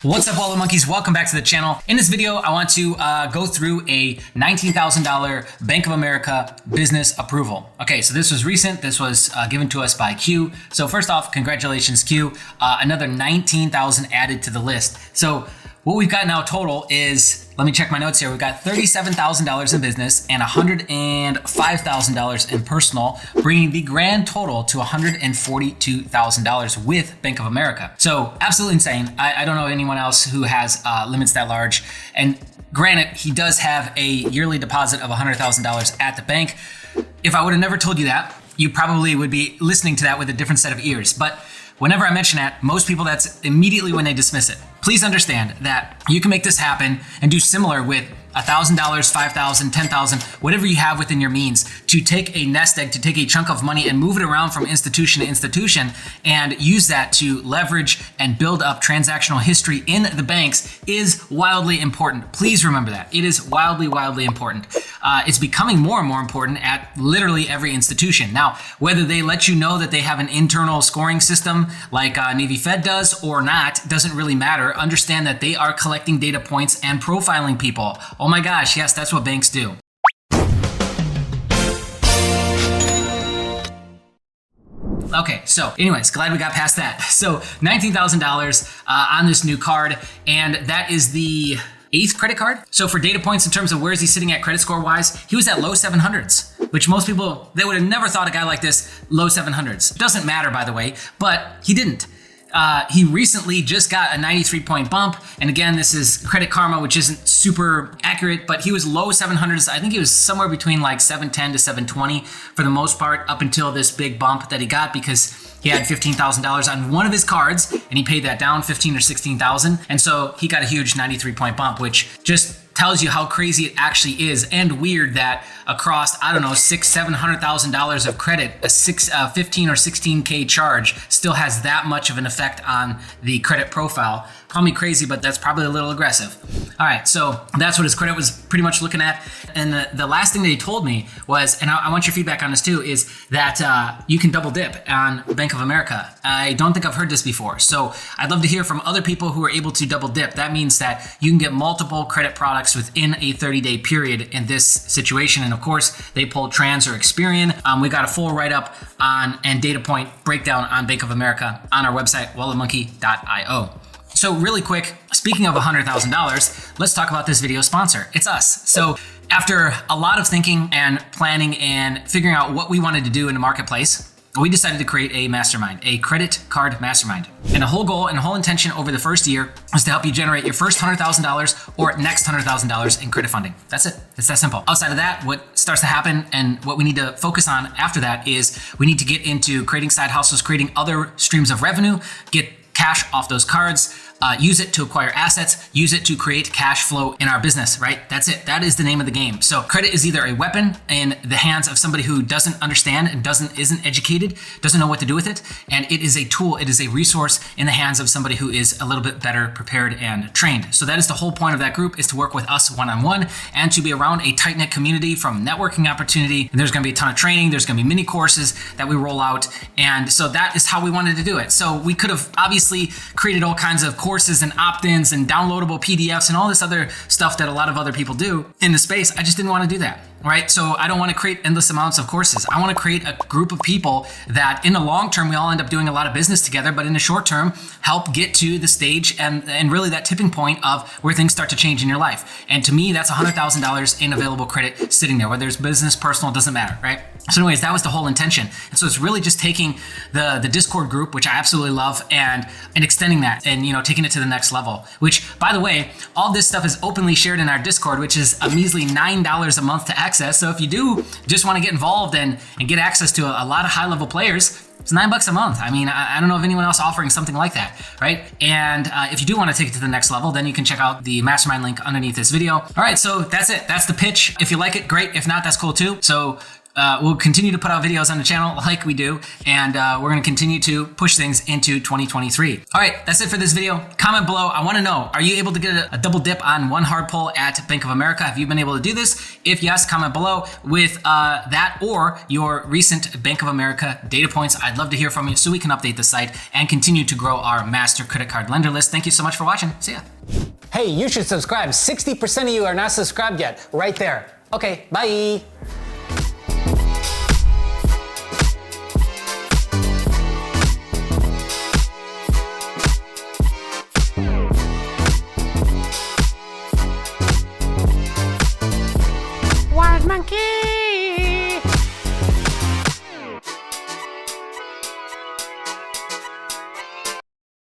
What's up, all the monkeys? Welcome back to the channel. In this video, I want to go through a $19,000 Bank of America business approval. Okay, so this was recent. This was given to us by Q. So first off, congratulations, Q. Another 19,000 added to the list. So what we've got now total is, let me check my notes here. We've got $37,000 in business and $105,000 in personal, bringing the grand total to $142,000 with Bank of America. So absolutely insane. I don't know anyone else who has limits that large. And granted, he does have a yearly deposit of $100,000 at the bank. If I would have never told you that, you probably would be listening to that with a different set of ears. But whenever I mention that, most people, that's immediately when they dismiss it. Please understand that you can make this happen and do similar with $1,000, $5,000, $10,000, whatever you have within your means, to take a nest egg, to take a chunk of money and move it around from institution to institution and use that to leverage and build up transactional history in the banks is wildly important. Please remember that. It is wildly, wildly important. It's becoming more and more important at literally every institution. Now, whether they let you know that they have an internal scoring system like Navy Fed does or not, doesn't really matter. Understand that they are collecting data points and profiling people. Oh my gosh, yes, that's what banks do. Okay, so anyways, glad we got past that. So $19,000 on this new card, and that is the 8th credit card. So for data points in terms of where is he sitting at credit score wise, he was at low 700s, which most people, they would have never thought a guy like this low 700s. Doesn't matter, by the way, but he didn't. He recently just got a 93-point bump. And again, this is Credit Karma, which isn't super accurate, but he was low 700s. I think he was somewhere between like 710 to 720 for the most part up until this big bump that he got because he had $15,000 on one of his cards and he paid that down, 15 or 16,000. And so he got a huge 93-point bump, which just tells you how crazy it actually is, and weird that across, I don't know, $700,000 of credit, a 15 or 16K charge still has that much of an effect on the credit profile. Call me crazy, but that's probably a little aggressive. All right, so that's what his credit was pretty much looking at. And the last thing that he told me was, and I want your feedback on this too, is that you can double dip on Bank of America. I don't think I've heard this before. So I'd love to hear from other people who are able to double dip. That means that you can get multiple credit products within a 30-day period in this situation. And of course, they pulled Trans or Experian. We got a full write-up on and data point breakdown on Bank of America on our website, walletmonkey.io. So really quick, speaking of $100,000, let's talk about this video sponsor. It's us. So after a lot of thinking and planning and figuring out what we wanted to do in the marketplace, we decided to create a mastermind, a credit card mastermind. And the whole goal and the whole intention over the first year is to help you generate your first $100,000 or next $100,000 in credit funding. That's it. It's that simple. Outside of that, what starts to happen and what we need to focus on after that is we need to get into creating side hustles, creating other streams of revenue, get cash off those cards, use it to acquire assets, use it to create cash flow in our business, right? That's it. That is the name of the game. So credit is either a weapon in the hands of somebody who doesn't understand and isn't educated, doesn't know what to do with it. And it is a tool, it is a resource in the hands of somebody who is a little bit better prepared and trained. So that is the whole point of that group, is to work with us one-on-one and to be around a tight-knit community from networking opportunity. And there's going to be a ton of training. There's going to be mini courses that we roll out. And so that is how we wanted to do it. So we could have obviously created all kinds of courses and opt-ins and downloadable PDFs and all this other stuff that a lot of other people do in the space. I just didn't want to do that, right? So I don't want to create endless amounts of courses. I want to create a group of people that in the long term, we all end up doing a lot of business together, but in the short term, help get to the stage and really that tipping point of where things start to change in your life. And to me, that's $100,000 in available credit sitting there, whether it's business, personal, doesn't matter, right? So anyways, that was the whole intention. And so it's really just taking the Discord group, which I absolutely love, and extending that and, taking it to the next level, which, by the way, all this stuff is openly shared in our Discord, which is a measly $9 a month to access. So if you do just want to get involved and get access to a lot of high-level players, it's $9 a month. I mean, I don't know of anyone else offering something like that, right? And if you do want to take it to the next level, then you can check out the mastermind link underneath this video. All right, so that's it. That's the pitch. If you like it, great. If not, that's cool too. So we'll continue to put out videos on the channel like we do, and we're going to continue to push things into 2023. All right, that's it for this video. Comment below. I want to know, are you able to get a double dip on one hard pull at Bank of America? Have you been able to do this? If yes, comment below with that or your recent Bank of America data points. I'd love to hear from you so we can update the site and continue to grow our master credit card lender list. Thank you so much for watching. See ya. Hey, you should subscribe. 60% of you are not subscribed yet. Right there. Okay, bye.